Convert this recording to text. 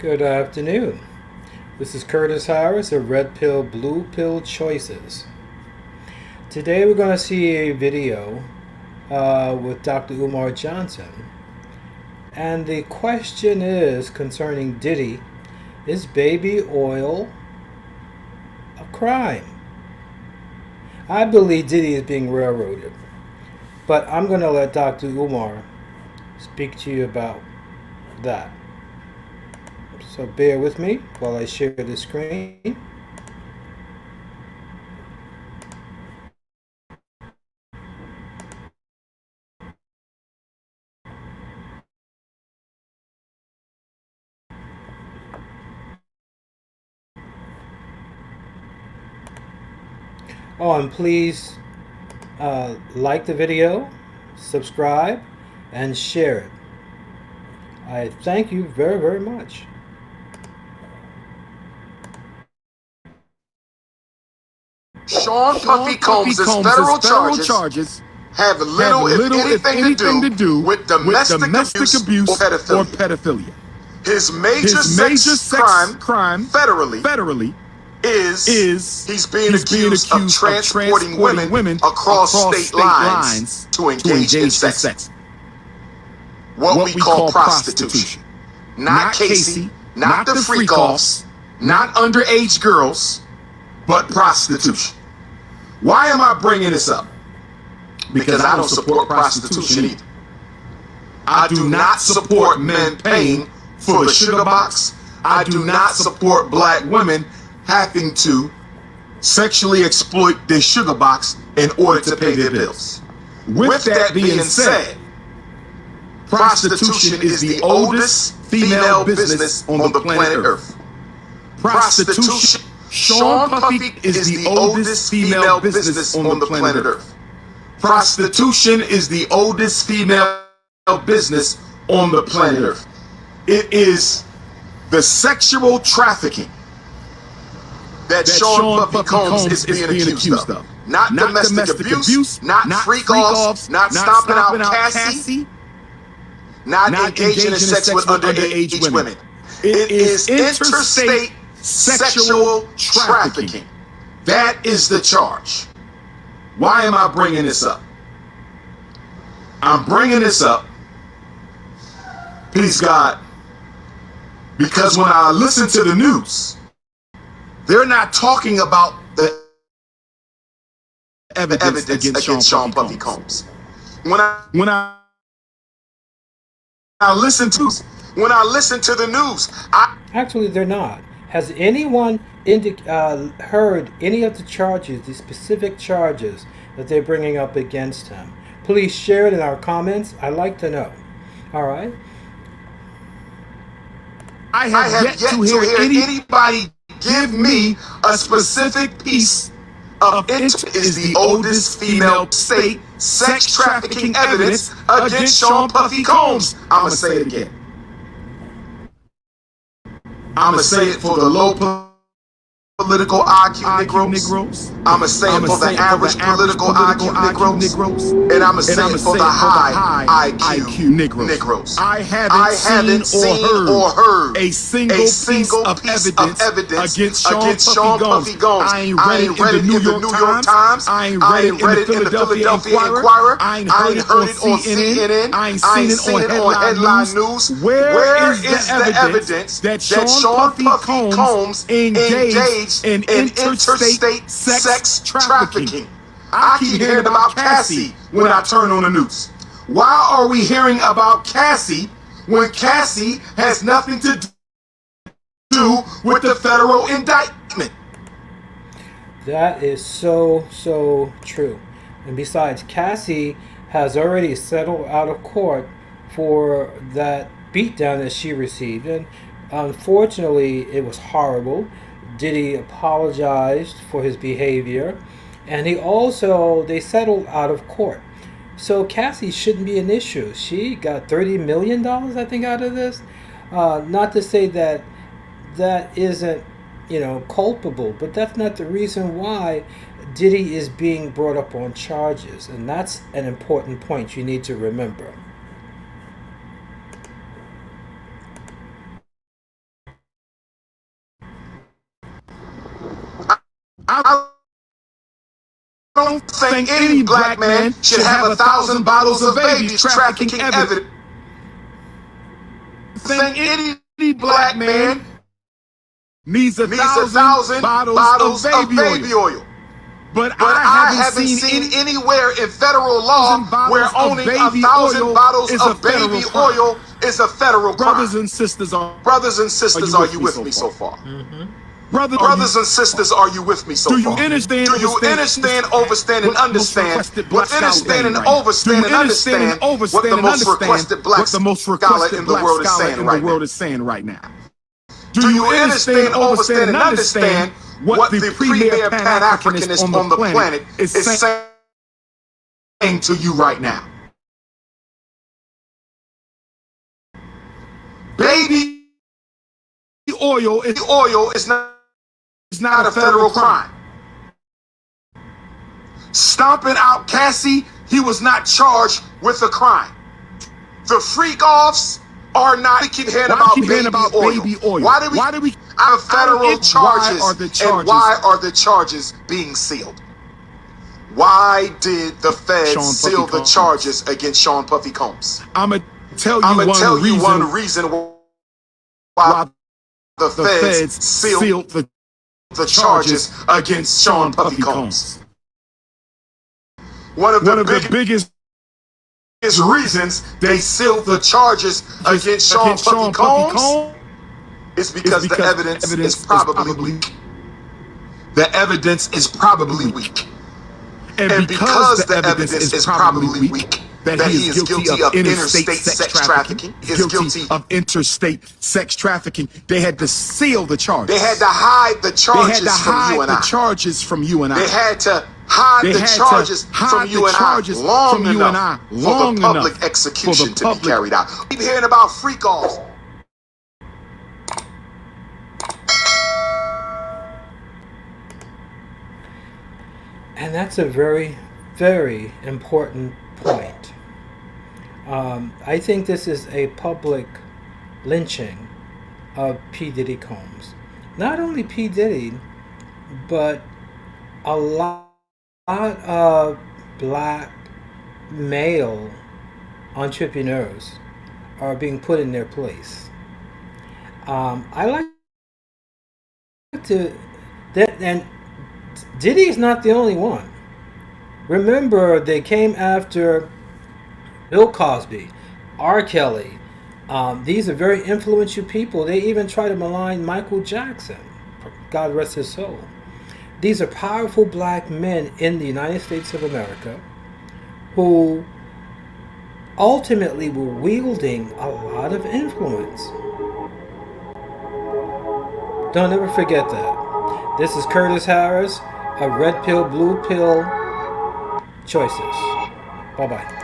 Good afternoon. This is Curtis Harris of Red Pill Blue Pill Choices. Today we're going to see a video with Dr. Umar Johnson. And the question is concerning Diddy: is baby oil a crime? I believe Diddy is being railroaded. But I'm going to let Dr. Umar speak to you about that. So bear with me while I share the screen. Oh, and please like the video, subscribe, and share it. I thank you very, very much. Sean Puffy Combs' federal charges have little, if anything, to do with domestic abuse or pedophilia. His major sex crime federally is he's being accused of transporting women across state lines to engage in sex. What we call prostitution. Not Casey, not the freak-offs, not underage girls, but prostitution. Why am I bringing this up? Because I don't support prostitution either. I do not support men paying for the sugar box. I do not support black women having to sexually exploit their sugar box in order to pay their bills. With that being said, prostitution is the oldest female business on the planet Earth. Prostitution, Sean Puffy is the oldest female business on the planet Earth. Prostitution is the oldest female business on the planet Earth. It is the sexual trafficking that Sean Puffy Combs is being accused of. Not domestic abuse, not freak-offs, not stomping out Cassie, not engaging in sex with underage women. It is interstate sexual trafficking. That is the charge. Why am I bringing this up? I'm bringing this up, please God, because when I listen to the news, they're not talking about the evidence against Sean Puffy Combs. When I listen to the news, Actually, they're not. Has anyone heard any of the charges, the specific charges that they're bringing up against him? Please share it in our comments. I'd like to know. All right. I have yet to hear anybody give me a specific piece of evidence is the oldest female state sex trafficking evidence against Sean Puffy Combs. I'ma say it again. I'ma say it for the low political IQ Negroes. I'ma say it for the average political IQ Negroes. And I'ma say it for the high IQ Negroes. I haven't seen or heard a single piece of evidence against Sean Puffy Combs. I ain't read it in the New York Times. I ain't read it in the Philadelphia Inquirer. I ain't heard it on CNN. I ain't seen it on headline news. Where is the evidence that Sean Puffy Combs engaged in interstate sex trafficking? I keep hearing about Cassie when I turn on the news. Why are we hearing about Cassie when Cassie has nothing to do with the federal indictment? That is so true. And besides, Cassie has already settled out of court for that beatdown that she received. And unfortunately, it was horrible. Diddy apologized for his behavior, and they settled out of court. So Cassie shouldn't be an issue. She got $30 million, I think, out of this. Not to say that isn't, culpable, but that's not the reason why Diddy is being brought up on charges. And that's an important point you need to remember. I don't think any black man should have 1,000 bottles of babies trafficking evidence. Think any black man needs 1,000 bottles of baby oil. But I haven't seen anywhere in federal law where owning 1,000 bottles of baby oil is a federal crime. Brothers and sisters, are you with me so far? Brothers and sisters, are you with me so far? Do you understand, overstand, and understand? Understand and overstand and understand what the most requested black scholar in the world is saying right now? Do you understand, overstand, and understand what the premier Pan-Africanist on the planet is saying to you right now? Baby oil is not a federal crime. Stomping out Cassie, he was not charged with a crime. The freak-offs are not hearing about baby oil. Why do we have federal charges, and why are the charges being sealed? Why did the feds seal the charges against Sean Puffy Combs? I'm going to tell you one reason why the feds sealed the charges against Sean Puffy Combs. One of the biggest reasons they sealed the charges against Sean Puffy Combs is because the evidence is probably weak. The evidence is probably weak. And because the evidence is probably weak, that he is guilty of interstate sex trafficking, is guilty of interstate sex trafficking, they had to seal the charges. They had to hide the charges from you and I. They had to hide the charges from you and I long enough for the public execution to be carried out. We keep hearing about freak-offs. And that's a very, very important point. I think this is a public lynching of P. Diddy Combs. Not only P. Diddy, but a lot of black male entrepreneurs are being put in their place. I like to and Diddy is not the only one. Remember, they came after Bill Cosby, R. Kelly. These are very influential people. They even try to malign Michael Jackson. God rest his soul. These are powerful black men in the United States of America who ultimately were wielding a lot of influence. Don't ever forget that. This is Curtis Harris of Red Pill, Blue Pill Choices. Bye-bye.